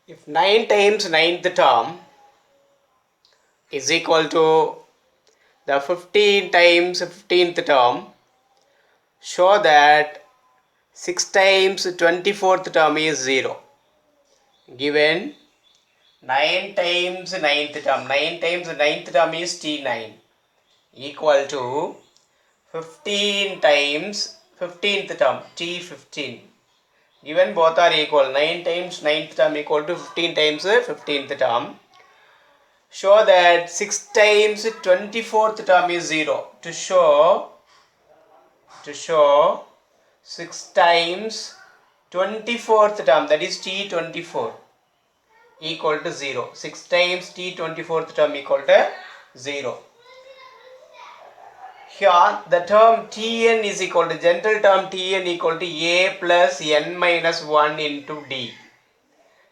If 9 times ninth term is equal to the 15 times 15th term, show that 6 times 24th term is 0. Given 9 times ninth term, 9 times ninth term is T9 equal to 15 times 15th term T15. Given both are equal, 9 times ninth term equal to 15 times 15th term. Show that 6 times 24th term is 0. To show 6 times 24th term, that is T24, equal to 0. 6 times T24th term equal to 0. Here the term Tn is equal to, general term Tn equal to A plus n minus 1 into D.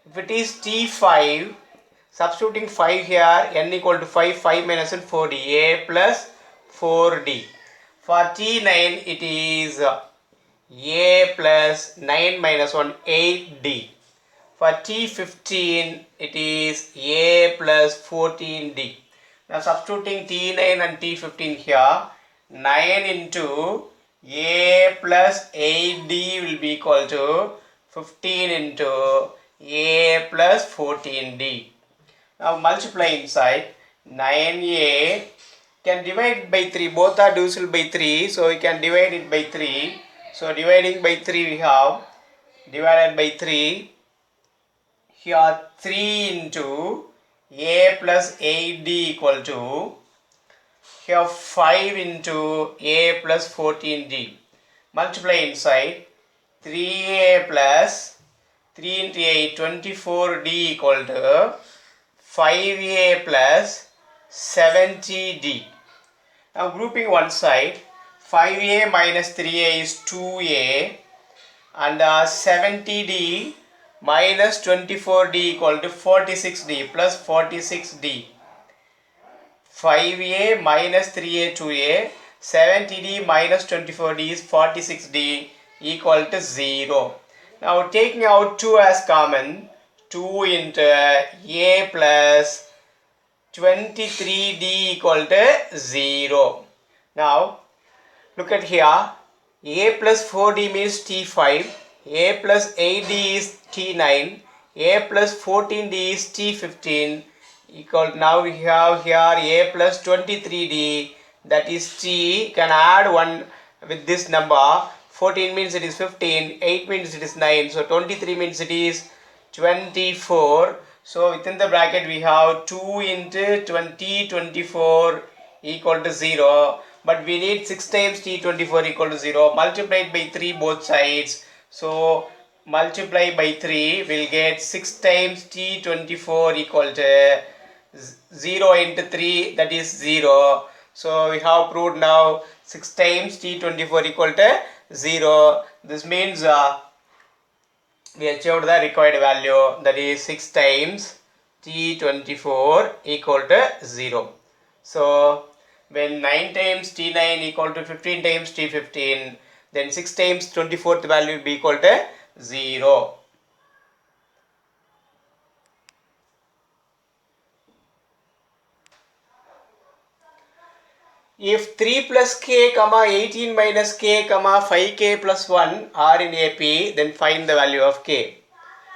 If it is T5, substituting 5 here, n equal to 5, 5 minus 1, 4d, A plus 4d. For T9 it is A plus 9 minus 1, 8d. For T15 it is A plus 14d. Now substituting T9 and T15 here, 9 into A plus 8d will be equal to 15 into A plus 14d. Now multiply inside. 9A can divide by 3. Both are divisible by 3. So we can divide it by 3. So dividing by 3 we have divided by 3. Here 3 into A plus 8d equal to, here 5 into A plus 14d. Multiply inside. 3A plus 3 into 8, 24d equal to 5A plus 70d. Now grouping one side, 5A minus 3A is 2A, and 70d minus 24d equal to 46d plus 46d. 5A minus 3A 2A, 70d minus 24d is 46d equal to 0. Now taking out 2 as common, 2 into A plus 23d equal to 0. Now look at here, A plus 4d means T5, A plus 8d is T9, A plus 14d is T15 equal. Now we have here A plus 23d, that is T, can add 1 with this number. 14 means it is 15, 8 means it is 9, so 23 means it is 24. So within the bracket we have 2 into 24 equal to 0, but we need 6 times T24 equal to 0, multiplied by 3 both sides. So multiply by 3, we'll get 6 times T24 equal to 0 into 3, that is 0. So we have proved now 6 times T24 equal to 0. This means we achieved the required value, that is 6 times T24 equal to 0. So when 9 times T9 equal to 15 times T15, then 6 times 24th value will be equal to 0. If 3 plus k, 18 minus k, 5k plus 1 are in AP, then find the value of k.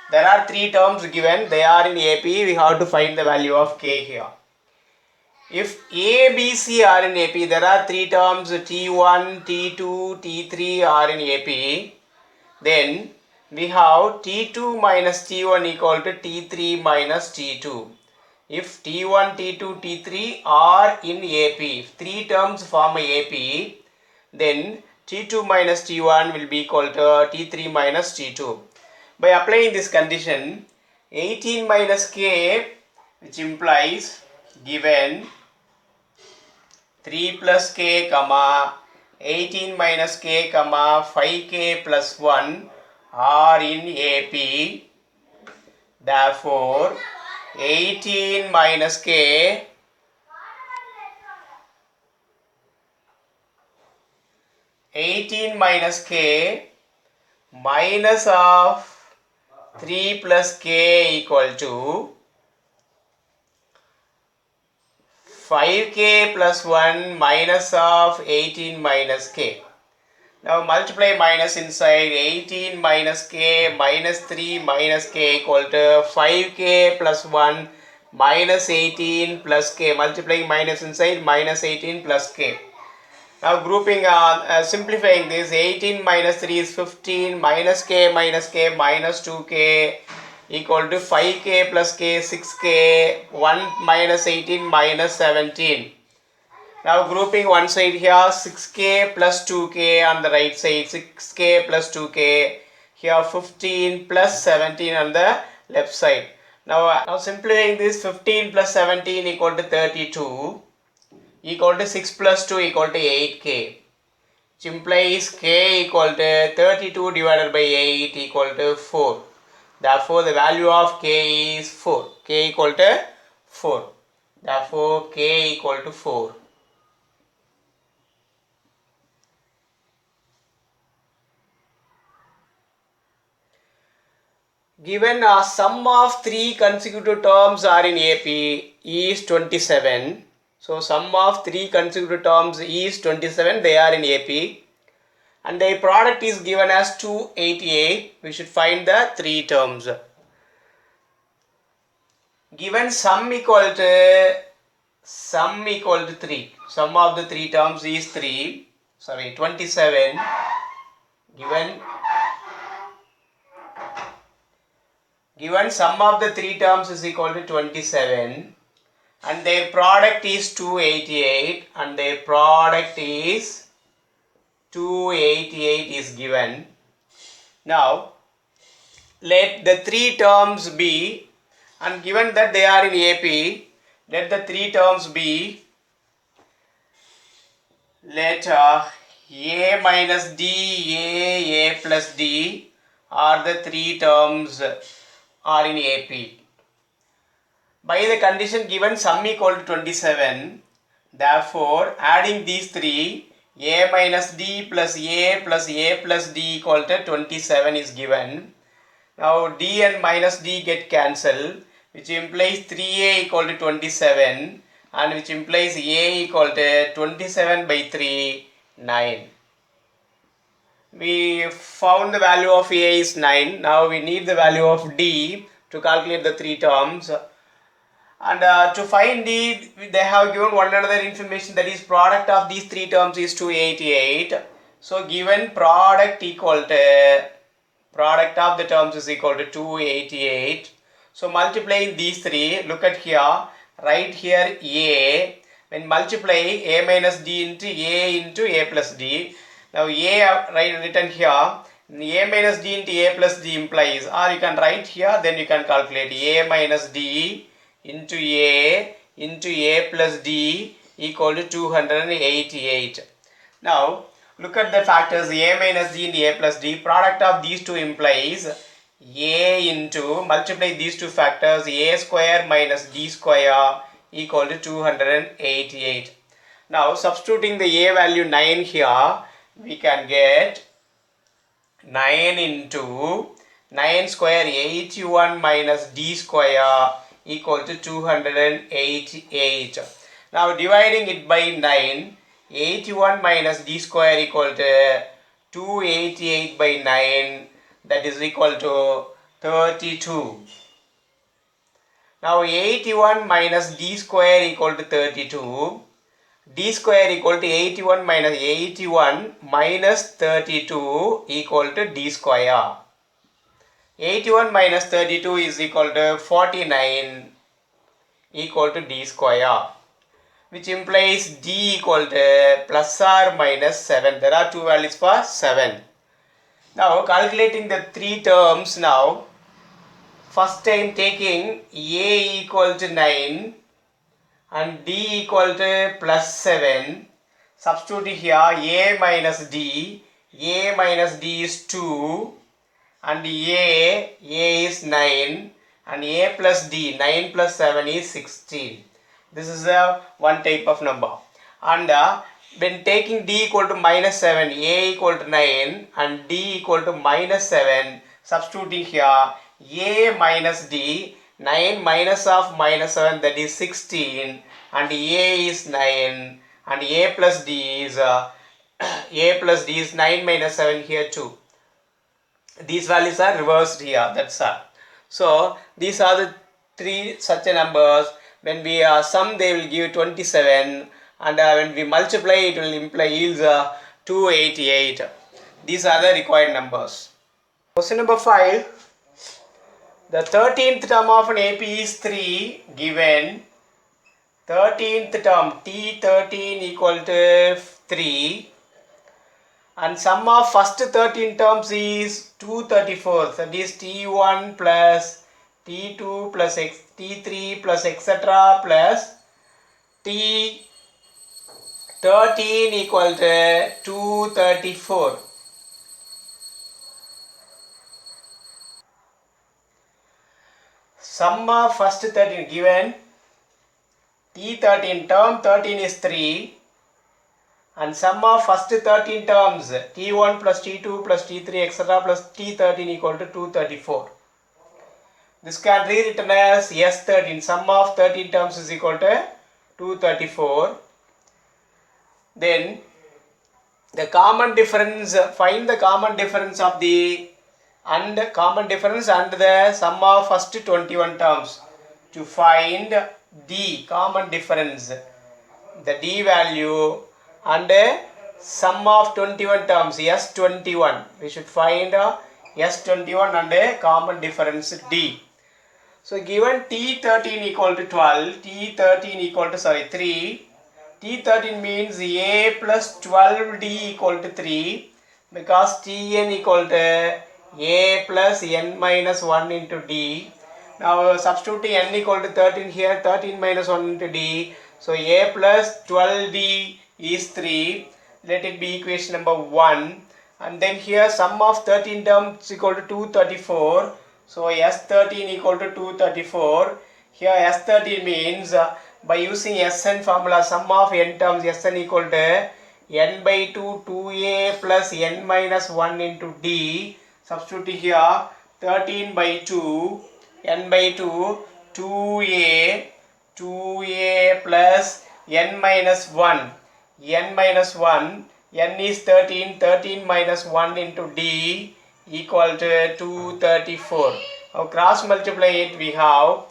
There are 3 terms given, they are in AP, we have to find the value of k here. If A, B, C are in AP, there are 3 terms T1, T2, T3 are in AP, then we have T2 minus T1 equal to T3 minus T2. If T1, T2, T3 are in AP, if 3 terms form a AP, then T2 minus T1 will be equal to T3 minus T2. By applying this condition, 18 minus k, which implies given 3 plus k, 18 minus k, 5k plus 1 are in AP. Therefore, 18 minus k minus of 3 plus k equal to 5k plus 1 minus of 18 minus k. Now multiply minus inside 18 minus k minus 3 minus k equal to 5k plus 1 minus 18 plus k. Multiplying minus inside minus 18 plus k. Now grouping simplifying this 18 minus 3 is 15 minus k minus 2k equal to 5k plus k 6k 1 minus 18 minus 17. Now grouping one side here 6k plus 2k on the right side 6k plus 2k here 15 plus 17 on the left side. Now simplifying this 15 plus 17 equal to 32 equal to 6 plus 2 equal to 8k, which implies k equal to 32 divided by 8 equal to 4. Therefore the value of k is 4. K equal to 4. Therefore k equal to 4. Given a sum of 3 consecutive terms are in AP is 27. So sum of 3 consecutive terms is 27. They are in AP. And their product is given as 288. We should find the 3 terms. Given sum equal to 3. Sum of the 3 terms is 27. Given sum of the 3 terms is equal to 27 and their product is 288 and their product is 288 is given. Now let the 3 terms be, and given that they are in AP, let the 3 terms be, let A minus D, A plus D are the 3 terms are in AP. By the condition given sum equal to 27, therefore adding these 3, A minus D plus A plus D equal to 27 is given. Now D and minus D get cancelled, which implies 3A equal to 27 and which implies A equal to 27 by 3, 9. We found the value of A is 9. Now we need the value of D to calculate the 3 terms. And to find D, they have given one another information, that is product of these 3 terms is 288. So given product equal to, product of the terms is equal to 288. So multiplying these 3, look at here, write here A. When multiply A minus D into A plus D. Now A written here, A minus D into A plus D implies, or you can write here, then you can calculate A minus D into A plus D equal to 288. Now look at the factors A minus D into A plus D. Product of these two implies A into, multiply these two factors, A square minus D square equal to 288. Now substituting the A value 9 here, we can get 9 into 9 square 81 minus D square equal to 288. Now dividing it by 9, 81 minus D square equal to 288 by 9, that is equal to 32. Now 81 minus D square equal to 32. D square equal to 81 minus 32 equal to D square. 81 minus 32 is equal to 49 equal to D square, which implies D equal to plus or minus 7. There are two values for 7. Now calculating the 3 terms now. First time taking A equal to 9 and D equal to plus 7. Substitute here A minus D. A minus D is 2 and A is 9 and A plus D, 9 plus 7 is 16. This is one type of number. And when taking D equal to minus 7, A equal to 9 and D equal to minus 7, substituting here A minus D, 9 minus of minus 7, that is 16, and A is 9, and A plus D is A plus D is 9 minus 7 here too. These values are reversed here, that's all. So these are the three such numbers. When we sum, they will give 27, and when we multiply, it will imply yields 288. These are the required numbers. Question number 5. The 13th term of an AP is 3 given. 13th term T13 equal to 3, and sum of first 13 terms is 234, that is T1 plus T2 plus T3 plus etc. plus T13 equal to 234. Sum of first 13 given. T13 term 13 is 3, and sum of first 13 terms T1 plus T2 plus T3 etc. plus T13 equal to 234. This can be rewritten as S13. Sum of 13 terms is equal to 234. Then the common difference, find the common difference of the common difference and the sum of first 21 terms. To find the common difference, the D value, and sum of 21 terms, S21. We should find S21 and a common difference D. So given T13 equal to 12, T13 equal to 3, T13 means A plus 12D equal to 3, because Tn equal to A plus n minus 1 into D. Now substituting n equal to 13 here, 13 minus 1 into D. So A plus 12D is 3. Let it be equation number 1. And then here sum of 13 terms equal to 234. So S13 equal to 234. Here S13 means by using Sn formula, sum of n terms Sn equal to n by 2 2a plus n minus 1 into D. Substituting here 13 by 2 n by 2 2a plus n minus 1 n is 13 minus 1 into D equal to 234. Now cross multiply it, we have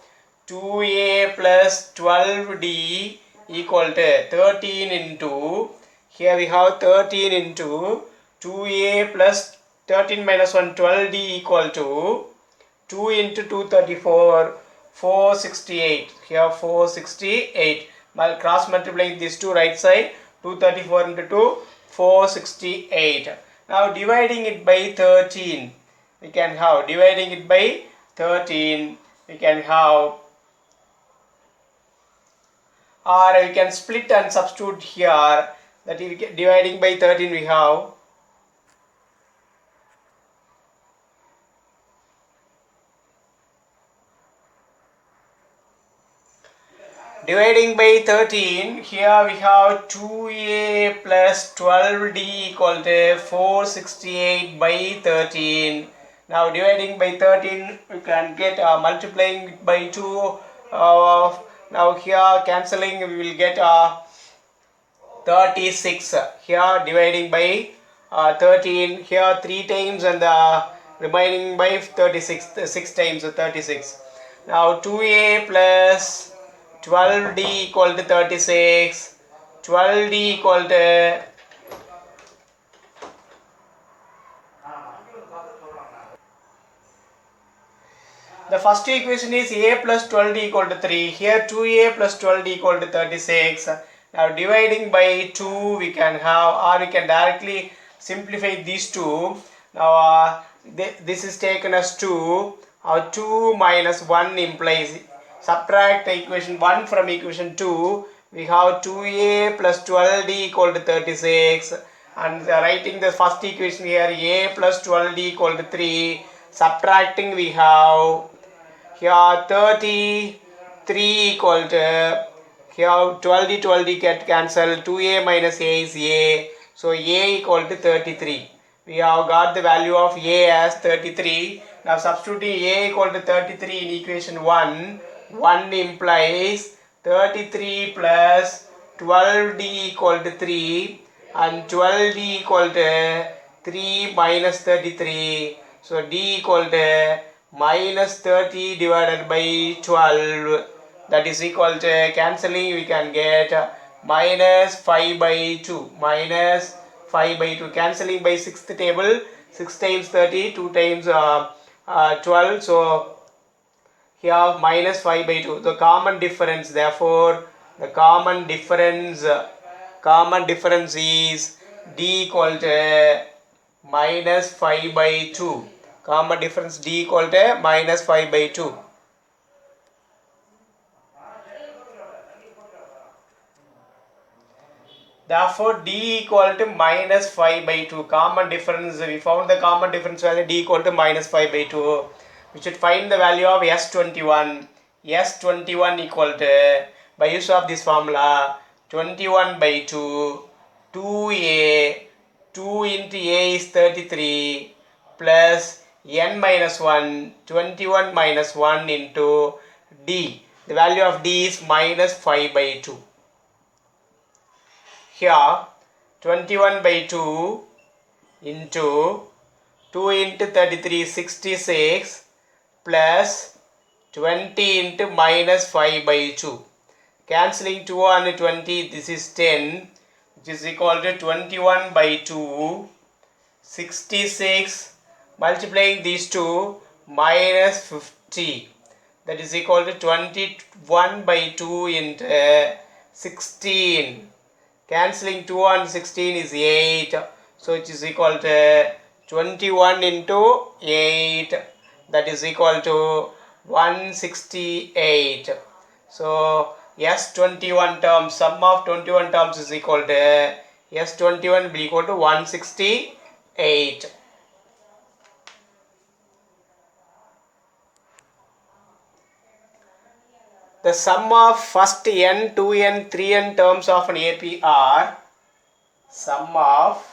2a plus 12D equal to 13 into, here we have 13 into 2a plus 13 minus 1 12D equal to 2 into 234, 468. Here 468. While cross multiplying these two right side, 234 into 2, 468. Now dividing it by 13, we can have, dividing it by 13, we can have, or we can split and substitute here, that is dividing by 13 we have, dividing by 13, here we have 2a plus 12D equal to 468 by 13. Now dividing by 13, we can get multiplying by 2. Now here cancelling, we will get 36. Here dividing by 13, here 3 times, and remaining by 36, 6 times, 36. Now 2a plus 12D equal to 36, 12D equal to the first equation is a plus 12D equal to 3. Here 2a plus 12D equal to 36. Now dividing by 2 we can have, or we can directly simplify these two. Now this is taken as 2. 2 minus 1 implies, subtract the equation 1 from equation 2. We have 2a plus 12D equal to 36. And writing the first equation here, a plus 12D equal to 3. Subtracting we have here 33 equal to, here 12D get cancelled, 2a minus a is a, so a equal to 33. We have got the value of a as 33. Now substituting a equal to 33 in equation 1, 1 implies 33 plus 12d equal to 3 and 12d equal to 3 minus 33. So d equal to minus 30 divided by 12. That is equal to, cancelling we can get minus 5 by 2. Minus 5 by 2. Cancelling by 6th table. 6 times 30, 2 times 12. So here minus 5 by 2. The common difference, therefore, the common difference is d equal to minus 5 by 2. Common difference d equal to minus 5 by 2. Therefore, d equal to minus 5 by 2. Common difference, we found the common difference value d equal to minus 5 by 2. We should find the value of S21. S21 equal to, by use of this formula, 21 by 2, 2a, 2 into a is 33, plus n minus 1, 21 minus 1 into d. The value of d is minus 5 by 2. Here 21 by 2 into 2 into 33 66 plus 20 into minus 5 by 2. Cancelling 2 and 20, this is 10, which is equal to 21 by 2, 66, multiplying these two, minus 50. That is equal to 21 by 2 into 16. Cancelling 2 and 16 is 8. So it is equal to 21 into 8. That is equal to 168. So S21 terms, sum of 21 terms is equal to, S21 will be equal to 168. The sum of first n, 2n, 3n terms of an AP are sum of,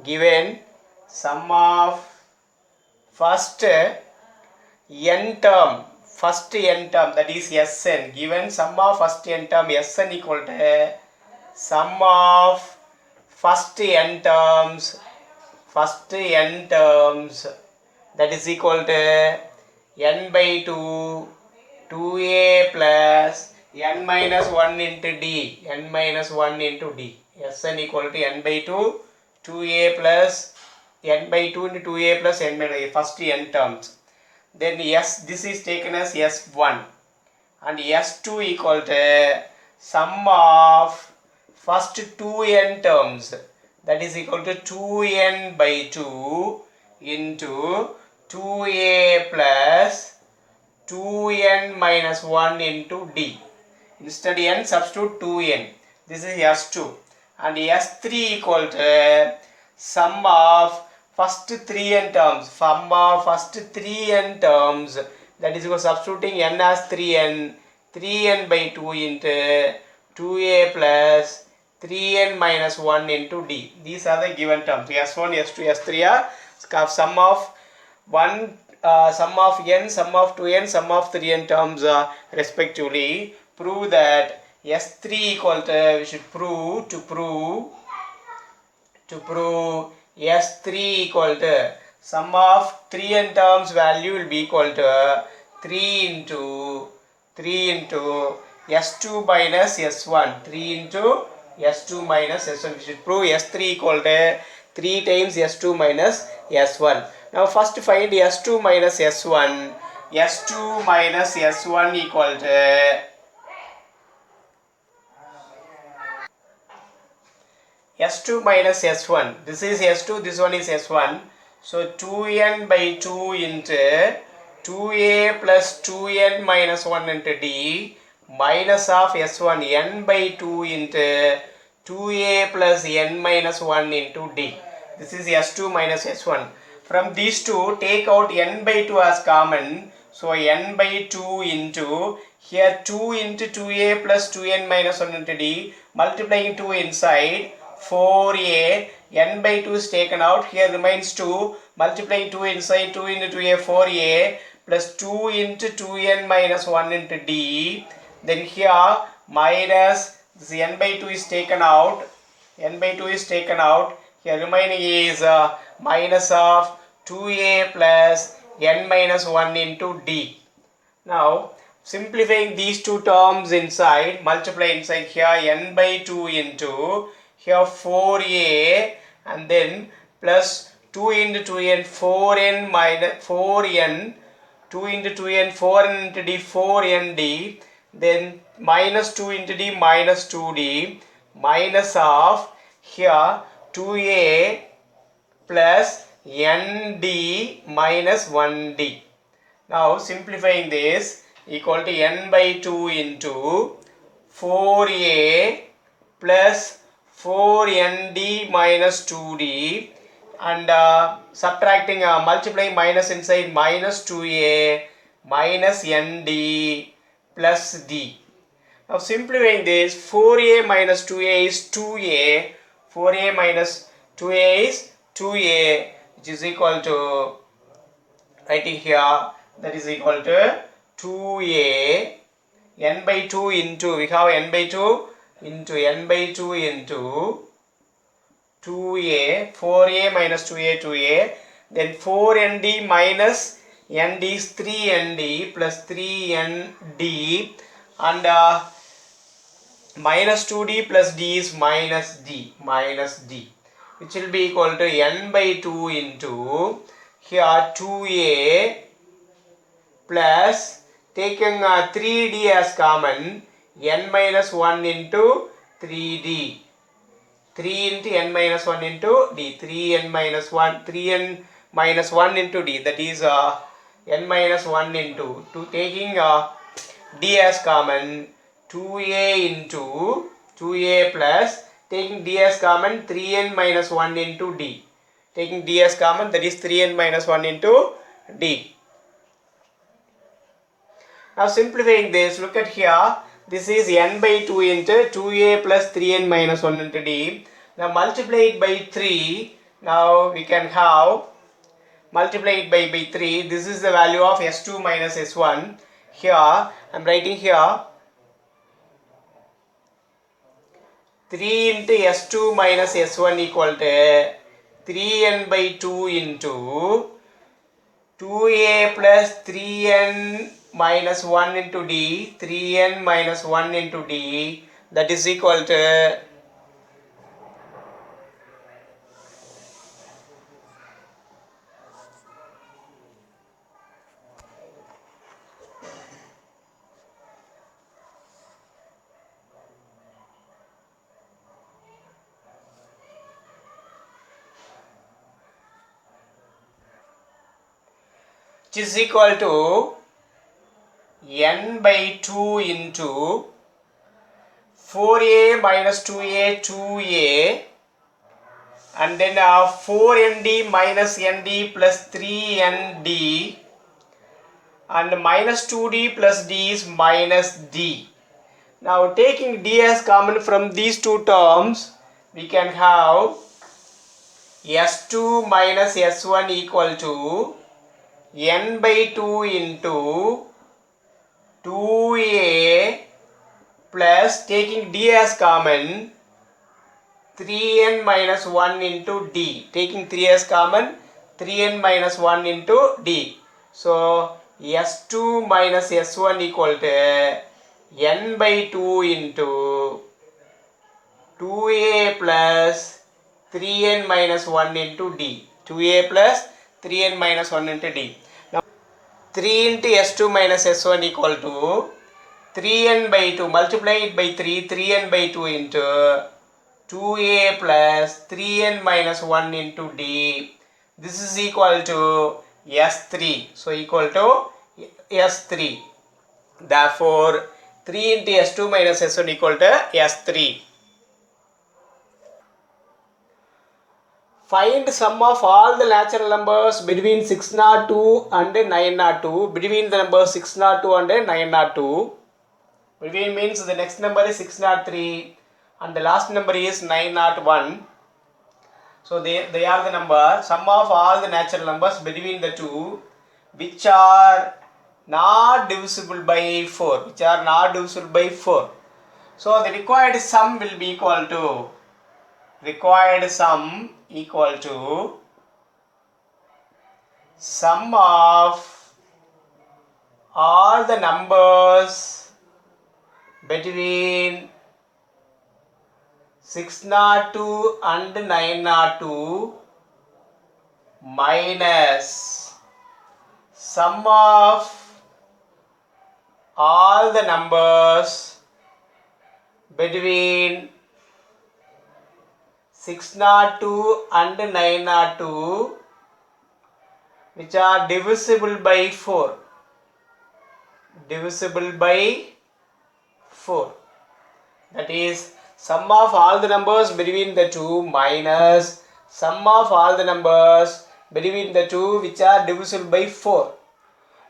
given sum of first n term, that is Sn, given sum of first n term Sn equal to sum of first n terms, that is equal to n by 2, 2a plus n minus 1 into d, n minus 1 into d. Sn equal to n by 2, 2a plus n by 2 into 2a plus n minus first n terms. Then this is taken as S1 and S2 equal to sum of first 2n terms, that is equal to 2n by 2 into 2a plus 2n minus 1 into d. Instead n substitute 2n. This is S2. And S3 equal to sum of first 3n terms. Sum of first 3n terms, that is equal to substituting n as 3n. 3n by 2 into 2a plus 3n minus 1 into d. These are the given terms. S1, S2, S3 are sum of 1. Sum of n, sum of 2n, sum of 3n terms respectively. Prove that S3 equal to, we should prove, to prove S3 equal to sum of 3n terms value will be equal to 3 into S2 minus S1. 3 into S2 minus S1. We should prove S3 equal to 3 times S2 minus S1. Now first find S2 minus S1. S2 minus S1 equal to S2 minus S1. This is S2, this one is S1. So 2n by 2 into 2a plus 2n minus 1 into d minus of S1 n by 2 into 2a plus n minus 1 into d. This is S2 minus S1. From these two, take out n by 2 as common. So n by 2 into, here 2 into 2a plus 2n minus 1 into d, multiplying 2 inside, 4a n by 2 is taken out. Here remains 2. Multiplying 2 inside, 2 into 2a, 4a plus 2 into 2n minus 1 into d. Then here minus this n by 2 is taken out. N by 2 is taken out. Here remaining is minus of 2a plus n minus 1 into d. Now simplifying these two terms inside, multiply inside here n by 2 into here 4a and then plus 2 into 2n 4n minus 4n 2 into 2n 4n into d 4n d, then minus 2 into d minus 2d minus of here 2a plus nd minus 1d. Now simplifying this equal to n by 2 into 4a plus 4nd minus 2d and subtracting multiplying minus inside minus 2a minus nd plus d. Now simplifying this, 4a minus 2a is 2a, 4a minus 2a is 2a, which is equal to, writing here, that is equal to 2a, n by 2 into, we have n by 2 into n by 2 into 2a, 4a minus 2a, 2a, then 4nd minus nd is 3nd plus 3nd and minus 2d plus d is minus d, which will be equal to n by 2 into here 2a plus taking 3d as common, n minus 1 into 3d, 3 into n minus 1 into d, 3n minus 1, 3n minus 1 into d, that is n minus 1 into 2, taking d as common, 2a into 2a plus taking d as common 3n minus 1 into d, taking d as common, that is 3n minus 1 into d. Now simplifying this, look at here, this is n by 2 into 2a plus 3n minus 1 into d. Now multiply it by 3, now we can have, multiply it by 3, this is the value of s2 minus s1. Here I am writing here 3 into s2 minus s1 equal to 3n by 2 into 2a plus 3n minus 1 into d, 3n minus 1 into d, that is equal to n by 2 into 4a minus 2a, 2a, and then 4nd minus nd plus 3nd and minus 2d plus d is minus d. Now taking d as common from these two terms, we can have s2 minus s1 equal to n by 2 into 2a plus taking d as common 3n minus 1 into d, taking 3 as common 3n minus 1 into d. So s2 minus s1 equal to n by 2 into 2a plus 3n minus 1 into d, 2a plus 3n minus 1 into d. Now 3 into s2 minus s1 equal to 3n by 2, multiply it by 3, 3n by 2 into 2a plus 3n minus 1 into d. This is equal to s3. So equal to s3. Therefore 3 into s2 minus s1 equal to s3. Find sum of all the natural numbers between 602 and 902. Between the numbers 602 and 902. Between means the next number is 603 and the last number is 901. So they are the number, sum of all the natural numbers between the two which are not divisible by 4. Which are not divisible by 4. So the required sum will be equal to sum of all the numbers between 602 and 902 minus sum of all the numbers between 602 and 902 which are divisible by 4. Divisible by 4. That is sum of all the numbers between the two minus sum of all the numbers between the two which are divisible by 4.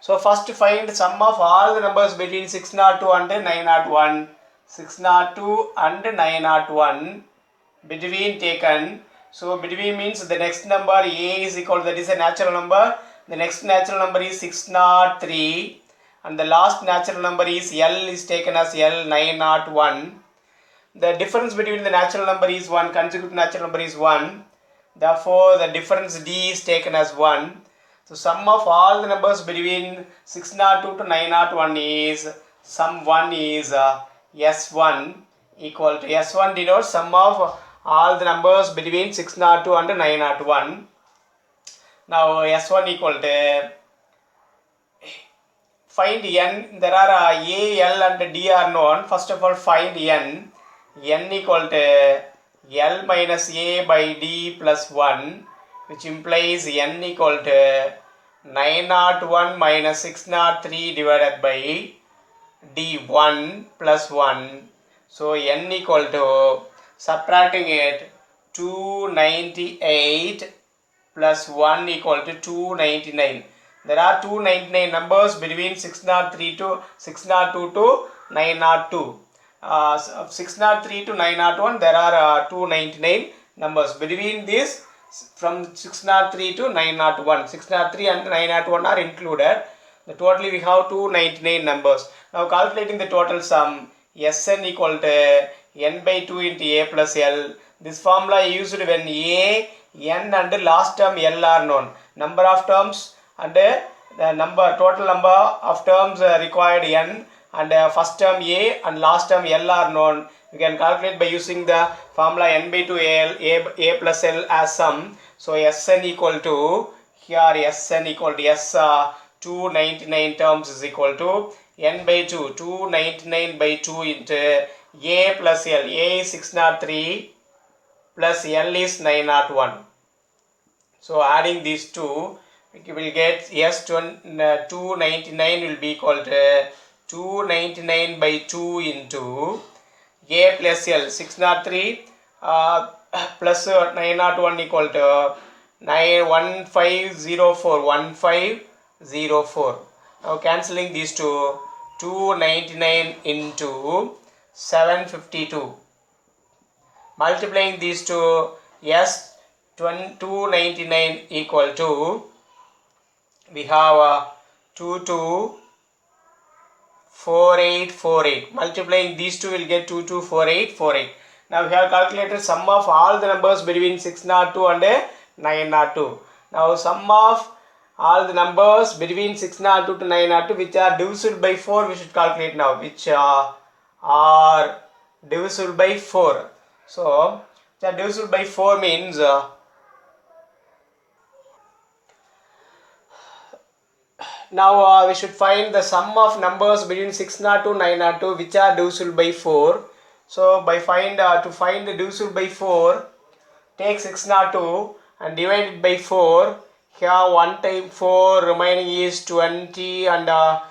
So first find sum of all the numbers between 602 and 901. 602 and 901 between taken. So between means the next number a is equal, that is a natural number. The next natural number is 603 and the last natural number is L is taken as L 901. The difference between the natural number is 1, consecutive natural number is 1. Therefore, the difference D is taken as 1. So, sum of all the numbers between 602 to 901 is, sum 1 is S1 equal to, S1 denotes sum of all the numbers between 602 and 901. Now, S1 equal to, find n, there are A, L and D are known. First of all, find n equal to L minus A by D plus 1, which implies n equal to 901 minus 603 divided by D1 plus 1. So n equal to, subtracting it, 298 plus 1 equal to 299. There are 299 numbers between 603 to 602 to 902. 603 to 901 there are 299 numbers. Between this, from 603 to 901, 603 and 901 are included. The totally we have 299 numbers. Now calculating the total sum, Sn equal to n by 2 into a plus l. This formula is used when a, n and last term l are known. Number of terms and the total number of terms required n, and first term a and last term l are known. We can calculate by using the formula n by 2 a plus l as sum. So Sn equal to, here Sn equal to S 299 terms is equal to n by 2, 299 by 2 into a plus l. A is 603 plus l is 901. So adding these two, we will get S 299 will be equal to 299 by 2 into a plus l, 603 plus 901 equal to 1504. Now cancelling these two, 299 into 752. Multiplying these two, S 299 equal to, we have 224848. Multiplying these two will get 224848. Now we have calculated sum of all the numbers between 602 and 902. Now sum of all the numbers between 602 to 902 which are divisible by 4 we should calculate now. Which are divisible by 4. So divisible by 4 means now we should find the sum of numbers between 602 and 902 which are divisible by 4. So by to find the divisible by 4, take 602 and divide it by 4. Here 1 time 4 remaining is 20, and now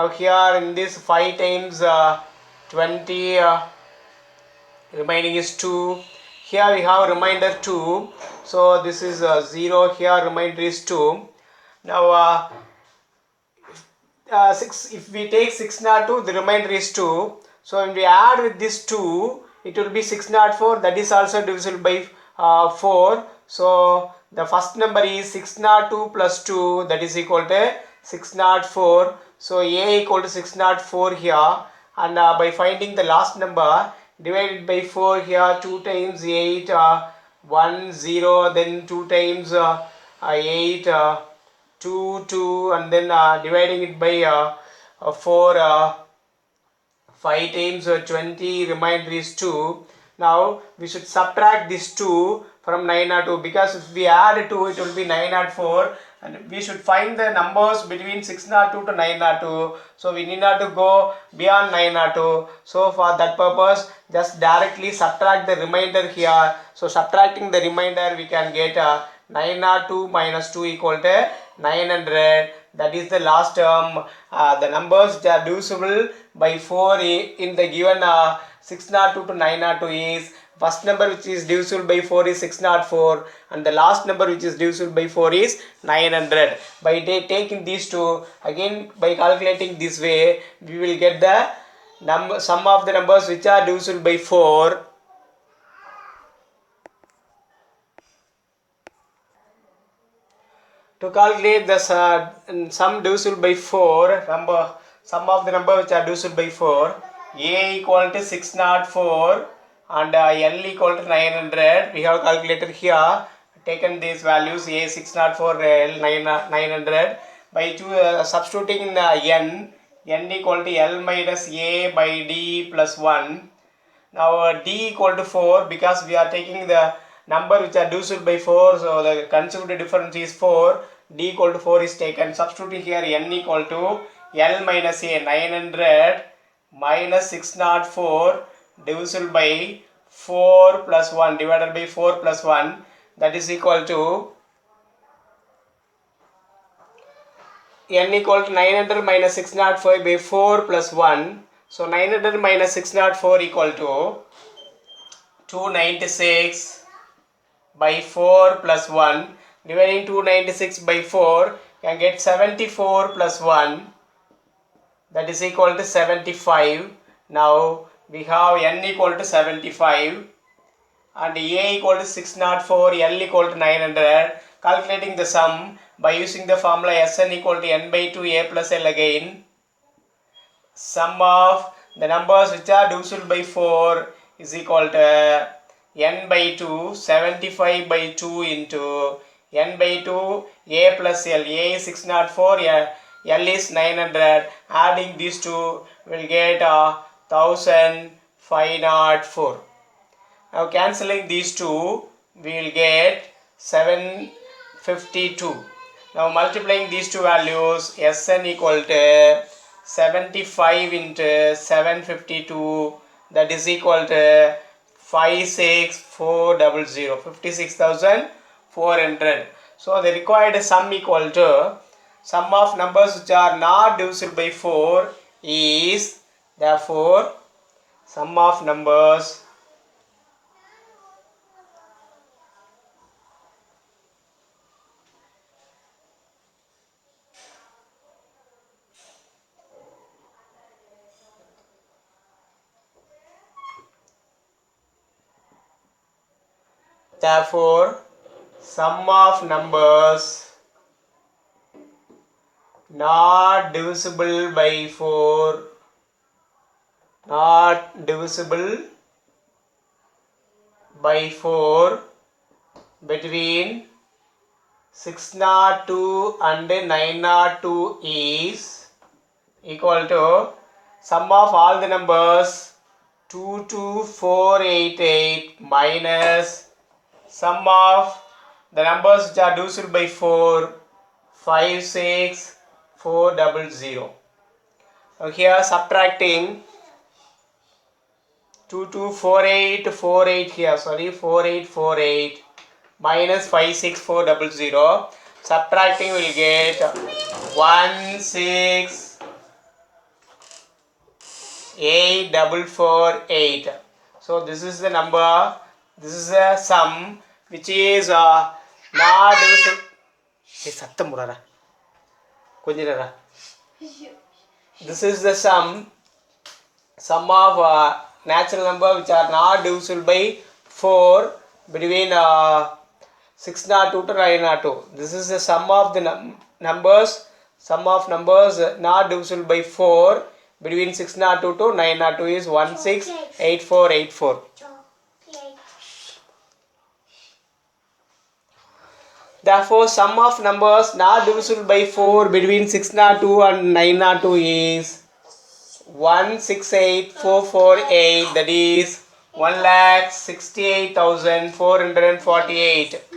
here in this 5 times 20 remaining is 2. Here we have remainder 2. So this is 0. Here remainder is 2. Now 6, if we take 602, the remainder is 2. So when we add with this 2, it will be 604. That is also divisible by 4. So the first number is 602 plus 2, that is equal to 604. So A equal to 604 here, and by finding the last number divided by 4 here, 2 times 8 1 0, then 2 times 8 2 2, and then dividing it by 4 5 times 20, remainder is 2. Now we should subtract this 2 from 902, because if we add 2 it will be 904, and we should find the numbers between 602 to 902. So we need not to go beyond 902. So for that purpose, just directly subtract the remainder here. So subtracting the remainder, we can get 902 minus 2 equal to 900. That is the last term. The numbers that are divisible by 4 in the given 602 to 902 is, first number which is divisible by 4 is 604, and the last number which is divisible by 4 is 900. By taking these two, again by calculating this way, we will get the sum of the numbers which are divisible by 4. To calculate the sum divisible by 4, sum of the number which are divisible by 4, A equal to 604 and L equal to 900. We have calculated here, taken these values A 604, L 900. By substituting in N equal to L minus A by D plus 1. Now D equal to 4, because we are taking the number which are divisible by 4, so the consecutive difference is 4. D equal to 4 is taken. Substituting here N equal to L minus A 900 minus 604 divisible by 4 plus 1 divided by 4 plus 1, that is equal to N equal to 900 minus 605 by 4 plus 1. So 900 minus 604 equal to 296 by 4 plus 1. Dividing 296 by 4, can get 74 plus 1, that is equal to 75. Now we have N equal to 75 and A equal to 604, L equal to 900. Calculating the sum by using the formula Sn equal to N by 2 A plus L again. Sum of the numbers which are divisible by 4 is equal to N by 2, 75 by 2 into N by 2, A plus L. A is 604, L is 900. Adding these two will get 1504. Now cancelling these two, we will get 752. Now multiplying these two values, Sn equal to 75 into 752, that is equal to 56400, 56,400. So the required sum equal to sum of numbers which are not divisible by 4 is, therefore sum of numbers sum of numbers not divisible by 4, not divisible by 4 between 602 and 902 is equal to sum of all the numbers 22488 minus sum of the numbers which are divisible by 4, 56400. Now here subtracting 224848 here, 4848 minus 56400. Subtracting will get 16848. So this is the number, this is a sum which is not divisible. This is the sum of natural number which are not divisible by 4 between 602 to 902. This is the sum of the numbers. Sum of numbers not divisible by 4 between 602 to 902 is 168484. Therefore, sum of numbers not divisible by 4 between 602 and 902 is 168448, that is 1,68,448.